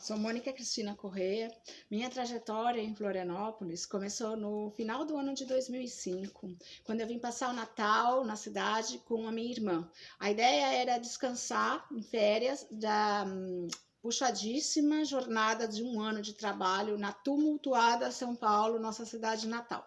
Sou Mônica Cristina Corrêa. Minha trajetória em Florianópolis começou no final do ano de 2005, quando eu vim passar o Natal na cidade com a minha irmã. A ideia era descansar em férias da puxadíssima jornada de um ano de trabalho na tumultuada São Paulo, nossa cidade natal.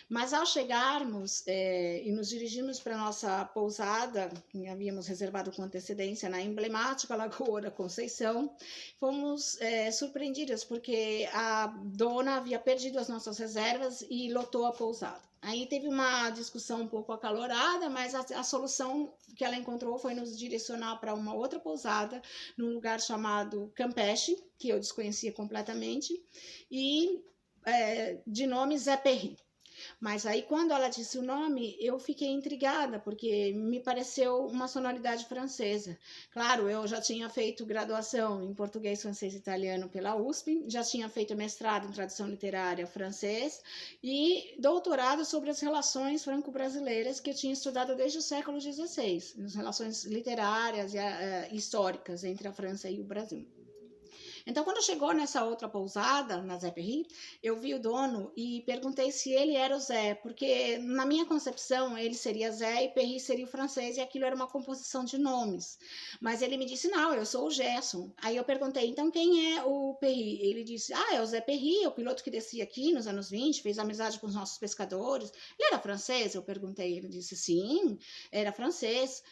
Mas ao chegarmos e nos dirigirmos para a nossa pousada, que havíamos reservado com antecedência na emblemática Lagoa da Conceição, fomos surpreendidas porque a dona havia perdido as nossas reservas e lotou a pousada. Aí teve uma discussão um pouco acalorada, mas a solução que ela encontrou foi nos direcionar para uma outra pousada, num lugar chamado Campeche, que eu desconhecia completamente, e de nome Zé Perri. Mas aí, quando ela disse o nome, eu fiquei intrigada, porque me pareceu uma sonoridade francesa. Claro, eu já tinha feito graduação em português, francês e italiano pela USP, já tinha feito mestrado em tradução literária francês e doutorado sobre as relações franco-brasileiras que eu tinha estudado desde o século XVI, as relações literárias e históricas entre a França e o Brasil. Então, quando chegou nessa outra pousada, na Zé Perri, eu vi o dono e perguntei se ele era o Zé, porque na minha concepção ele seria Zé e Perri seria o francês e aquilo era uma composição de nomes. Mas ele me disse, não, eu sou o Gerson. Aí eu perguntei, então quem é o Perri? Ele disse, é o Zé Perri, o piloto que descia aqui nos anos 20, fez amizade com os nossos pescadores. Ele era francês? Eu perguntei, ele disse, sim, era francês.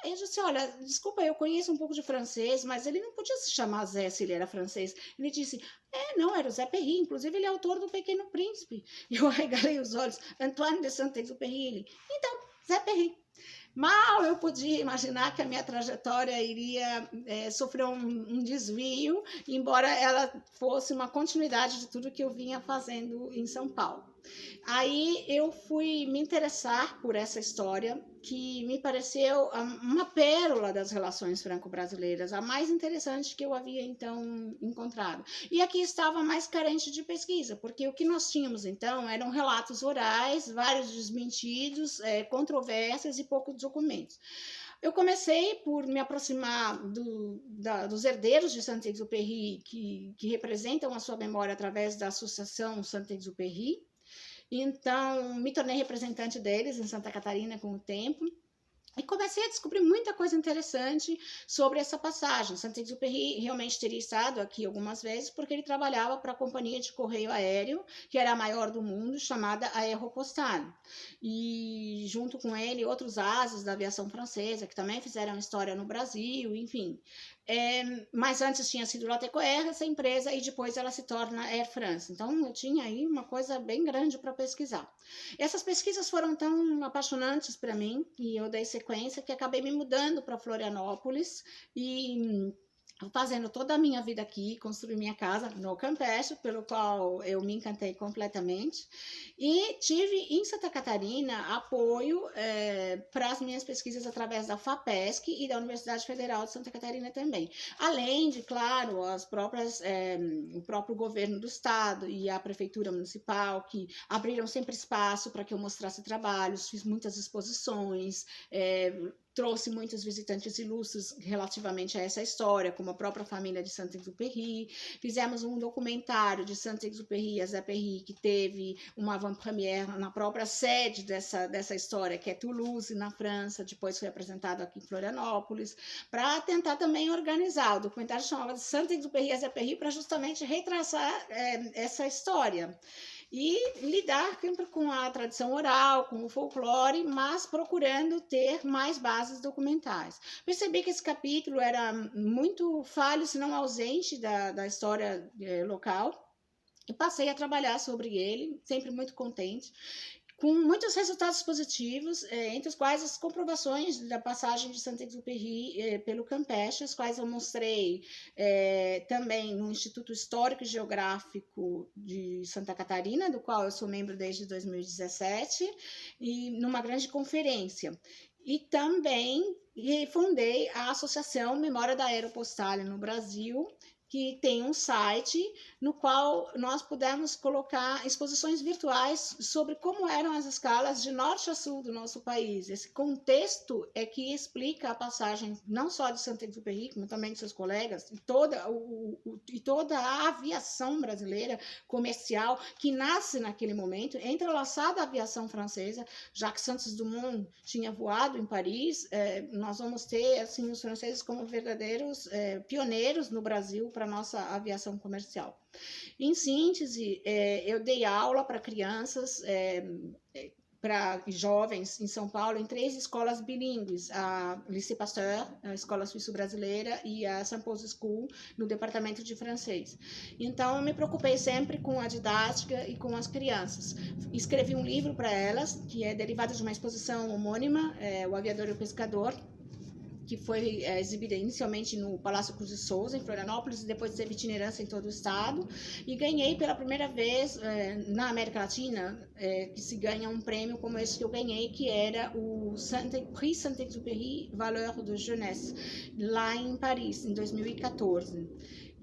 Eu disse, olha, desculpa, eu conheço um pouco de francês, mas ele não podia se chamar Zé se ele era francês. Ele disse, não, era o Zé Perri, inclusive ele é autor do Pequeno Príncipe. Eu arregalei os olhos, Antoine de Saint-Exupéry. Então, Zé Perri. Mal eu podia imaginar que a minha trajetória iria sofrer um desvio, embora ela fosse uma continuidade de tudo que eu vinha fazendo em São Paulo. Aí eu fui me interessar por essa história, que me pareceu uma pérola das relações franco-brasileiras, a mais interessante que eu havia então encontrado. E aqui estava mais carente de pesquisa, porque o que nós tínhamos então eram relatos orais, vários desmentidos, controvérsias e poucos documentos. Eu comecei por me aproximar dos herdeiros de Saint-Exupéry, que representam a sua memória através da Associação Saint-Exupéry. Então, me tornei representante deles em Santa Catarina com o tempo. E comecei a descobrir muita coisa interessante sobre essa passagem. Saint-Exupéry realmente teria estado aqui algumas vezes, porque ele trabalhava para a companhia de correio aéreo, que era a maior do mundo, chamada Aéropostale. E junto com ele, outros ases da aviação francesa, que também fizeram história no Brasil, enfim. Mas antes tinha sido Latécoère, essa empresa, e depois ela se torna Air France. Então, eu tinha aí uma coisa bem grande para pesquisar. Essas pesquisas foram tão apaixonantes para mim, e eu dei sequência, que acabei me mudando para Florianópolis e fazendo toda a minha vida aqui, construí minha casa no Campeche, pelo qual eu me encantei completamente, e tive em Santa Catarina apoio para as minhas pesquisas através da FAPESC e da Universidade Federal de Santa Catarina também, além de, claro, o próprio governo do estado e a prefeitura municipal, que abriram sempre espaço para que eu mostrasse trabalhos, fiz muitas exposições, trouxe muitos visitantes ilustres relativamente a essa história, como a própria família de Saint-Exupéry. Fizemos um documentário de Saint-Exupéry e Zé Perri, que teve uma avant-première na própria sede dessa história, que é Toulouse, na França. Depois foi apresentado aqui em Florianópolis, para tentar também organizar. O documentário chamava de Saint-Exupéry e Zé Perri, para justamente retraçar essa história. E lidar sempre com a tradição oral, com o folclore, mas procurando ter mais bases documentais. Percebi que esse capítulo era muito falho, se não ausente da história local, e passei a trabalhar sobre ele, sempre muito contente, com muitos resultados positivos, entre os quais as comprovações da passagem de Saint-Exupéry pelo Campeche, as quais eu mostrei também no Instituto Histórico e Geográfico de Santa Catarina, do qual eu sou membro desde 2017, e numa grande conferência. E também fundei a Associação Memória da Aéropostale no Brasil, que tem um site no qual nós pudemos colocar exposições virtuais sobre como eram as escalas de norte a sul do nosso país. Esse contexto é que explica a passagem não só de Saint-Exupéry, como também de seus colegas, e toda a aviação brasileira comercial que nasce naquele momento, entrelaçada à aviação francesa, já que Santos Dumont tinha voado em Paris. Nós vamos ter assim, os franceses como verdadeiros pioneiros no Brasil para a nossa aviação comercial. Em síntese, eu dei aula para crianças, para jovens em São Paulo, em 3 escolas bilíngues, a Lycée Pasteur, a Escola Suíço-Brasileira, e a St. Paul's School, no departamento de francês. Então, eu me preocupei sempre com a didática e com as crianças. Escrevi um livro para elas, que é derivado de uma exposição homônima, O Aviador e o Pescador, que foi exibida inicialmente no Palácio Cruz de Souza, em Florianópolis, e depois teve itinerância em todo o estado, e ganhei pela primeira vez na América Latina, que se ganha um prêmio como esse que eu ganhei, que era o Prix Saint-Exupéry Valeur de Jeunesse, lá em Paris, em 2014.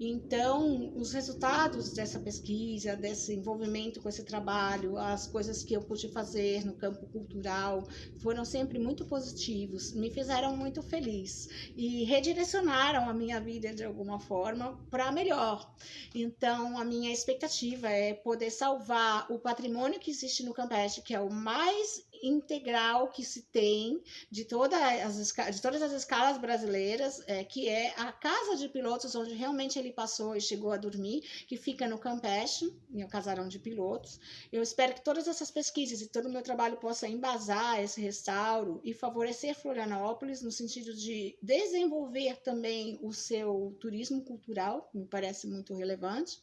Então, os resultados dessa pesquisa, desse envolvimento com esse trabalho, as coisas que eu pude fazer no campo cultural, foram sempre muito positivos, me fizeram muito feliz e redirecionaram a minha vida de alguma forma para melhor. Então, a minha expectativa é poder salvar o patrimônio que existe no Campeche, que é o mais integral que se tem de todas as escalas brasileiras, que é a casa de pilotos, onde realmente ele passou e chegou a dormir, que fica no Campeche, em um casarão de pilotos. Eu espero que todas essas pesquisas e todo o meu trabalho possa embasar esse restauro e favorecer Florianópolis no sentido de desenvolver também o seu turismo cultural, me parece muito relevante,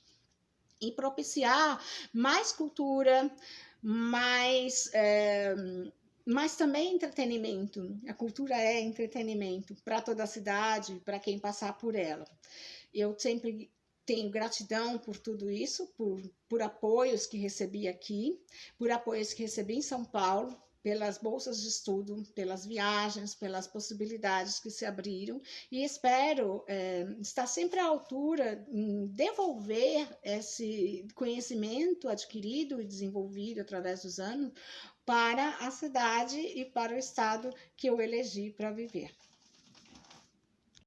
e propiciar mais cultura, mas também entretenimento. A cultura é entretenimento para toda a cidade, para quem passar por ela. Eu sempre tenho gratidão por tudo isso, por apoios que recebi aqui, por apoios que recebi em São Paulo, pelas bolsas de estudo, pelas viagens, pelas possibilidades que se abriram, e espero estar sempre à altura em devolver esse conhecimento adquirido e desenvolvido através dos anos para a cidade e para o estado que eu elegi para viver.